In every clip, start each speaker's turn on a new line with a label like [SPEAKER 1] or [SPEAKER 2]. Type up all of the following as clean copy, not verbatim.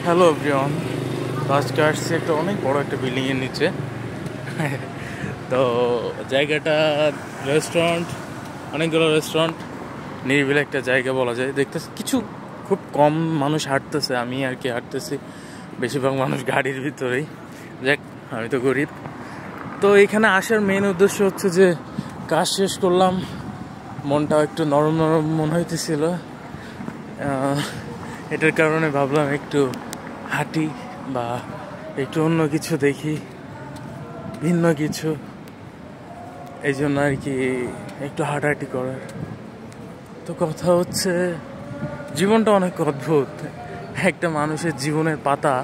[SPEAKER 1] Hello everyone, আজকে আসছি একটা অনেক বড় একটা বিল্ডিংয়ের নিচে। তো জায়গাটা রেস্টুরেন্ট, অনেকগুলো রেস্টুরেন্ট, নিরিবিলি একটা জায়গা বলা যায়। দেখতেছি কিছু খুব কম মানুষ হাঁটতেছে, আমি আর কি হাঁটতেছি, বেশিরভাগ মানুষ গাড়ির ভিতরেই। যাক, আমি তো গরিব। তো এখানে আসার মেন উদ্দেশ্য হচ্ছে যে কাজ শেষ করলাম, মনটাও একটু নরম নরম মনে হইতেছিল। এটার কারণে ভাবলাম একটু হাঁটি বা একটু অন্য কিছু দেখি, ভিন্ন কিছু। এই জন্য আর কি একটু হাঁটাহাঁটি করার। তো কথা হচ্ছে, জীবনটা অনেক অদ্ভুত। একটা মানুষের জীবনের পাতা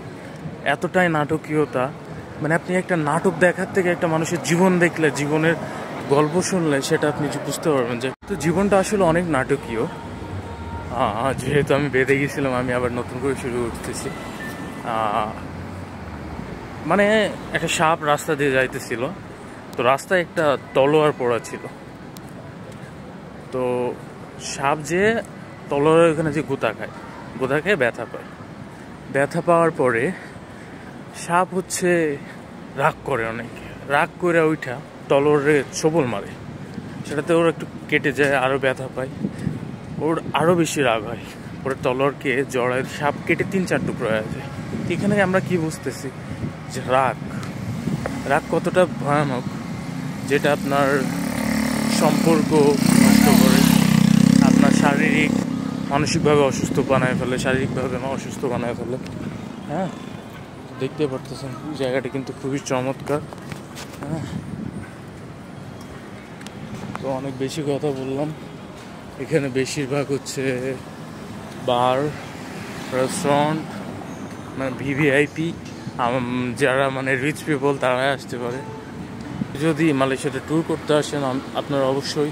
[SPEAKER 1] এতটাই নাটকীয়তা, মানে আপনি একটা নাটক দেখার থেকে একটা মানুষের জীবন দেখলে, জীবনের গল্প শুনলে সেটা আপনি বুঝতে পারবেন যে তো জীবনটা আসলে অনেক নাটকীয়। যেহেতু আমি বেঁধে গেছিলাম, আমি আবার নতুন করে শুরু করতেছি। মানে একটা সাপ রাস্তা দিয়ে যাইতেছিল, তো রাস্তায় একটা তলোয়ার পড়া ছিল। তো সাপ যে তলোয়ারের ওখানে যে গুঁতা খেয়ে ব্যথা পায়। ব্যথা পাওয়ার পরে সাপ হচ্ছে রাগ করে, অনেক রাগ করে ওইটা তলোয়ারে ছোবল মারে। সেটাতে ওর একটু কেটে যায়, আরও ব্যথা পায়, ওর আরও বেশি রাগ হয়। পরে তলোয়ারকে জড়ায় সাপ কেটে 3-4 টুকরো হয়ে যায়। এখানে আমরা কি বুঝতেছি যে রাগ কতটা ভয়ানক, যেটা আপনার সম্পর্ক নষ্ট করে, আপনার শারীরিক মানসিকভাবে অসুস্থ বানায় ফেলে, শারীরিকভাবে অসুস্থ বানায় ফেলে। হ্যাঁ, দেখতে পারতেছেন জায়গাটা কিন্তু খুবই চমৎকার। হ্যাঁ, তো অনেক বেশি কথা বললাম। এখানে বেশিরভাগ হচ্ছে বার, রেস্টুরেন্ট, মানে ভিভিআইপি, যারা মানে রিচ পিপল তারাই আসতে পারে। যদি মালয়েশিয়াতে ট্যুর করতে আসেন, আপনারা অবশ্যই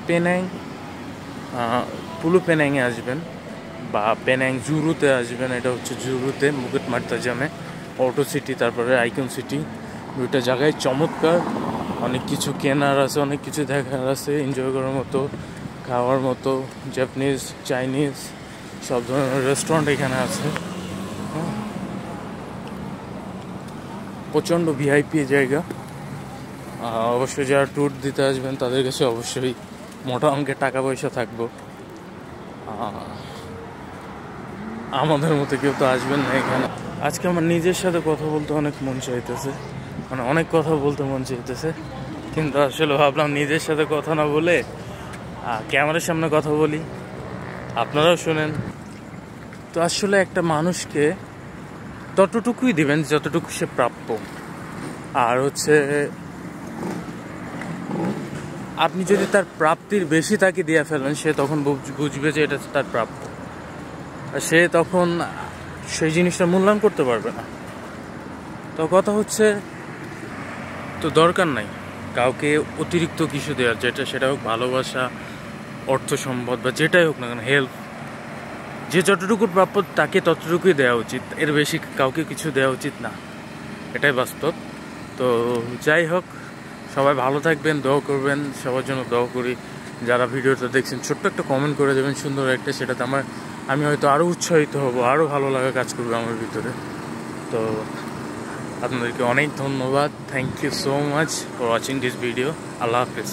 [SPEAKER 1] পেনাং, পুলু পেনাংয়ে আসবেন বা পেনাং জুরুতে আসবেন। এটা হচ্ছে জুরুতে, মুকুট মার্তাজামে, অটো সিটি, তারপরে আইকন সিটি। দুইটা জায়গায় চমৎকার, অনেক কিছু কেনার আছে, অনেক কিছু দেখার আছে, এনজয় করার মতো, খাওয়ার মতো। জাপানিজ, চাইনিজ সব ধরনের রেস্টুরেন্ট এখানে আছে। প্রচণ্ড ভিআইপি জায়গা। অবশ্যই যারা ট্যুর দিতে আসবেন তাদের কাছে অবশ্যই মোটা অঙ্কের টাকা পয়সা থাকবো। আমাদের মতো কেউ তো আসবেন না এখানে। আজকে আমার নিজের সাথে কথা বলতে অনেক মন চাইতেছে, মানে অনেক কথা বলতে মন চাইতেছে, কিন্তু আসলে ভাবলাম নিজের সাথে কথা না বলে ক্যামেরার সামনে কথা বলি, আপনারাও শোনেন। তো আসলে একটা মানুষকে ততটুকুই দিবেন যতটুকু সে প্রাপ্য। আর হচ্ছে আপনি যদি তার প্রাপ্তির বেশি তাকে দিয়ে ফেলেন, সে তখন বুঝবে যে এটা তার প্রাপ্য, আর সে তখন সেই জিনিসটা মূল্যায়ন করতে পারবে না। তো কথা হচ্ছে, তো দরকার নাই কাউকে অতিরিক্ত কিছু দেওয়ার, সেটা হোক ভালোবাসা, অর্থ সম্পদ বা যেটাই হোক না কেন, হেল্প। যে যতটুকু প্রাপ্য তাকে ততটুকুই দেওয়া উচিত, এর বেশি কাউকে কিছু দেওয়া উচিত না, এটাই বাস্তব। তো যাই হোক, সবাই ভালো থাকবেন, দোয়া করবেন, সবার জন্য দোয়া করি। যারা ভিডিওটা দেখছেন ছোট্ট একটা কমেন্ট করে দেবেন, সুন্দর একটা, সেটাতে আমি হয়তো আরও উৎসাহিত হব, আরও ভালো লাগা কাজ করবে আমার ভিতরে। তো আপনাদেরকে অনেক ধন্যবাদ, thank you so much for watching this video. আল্লাহ হাফিজ।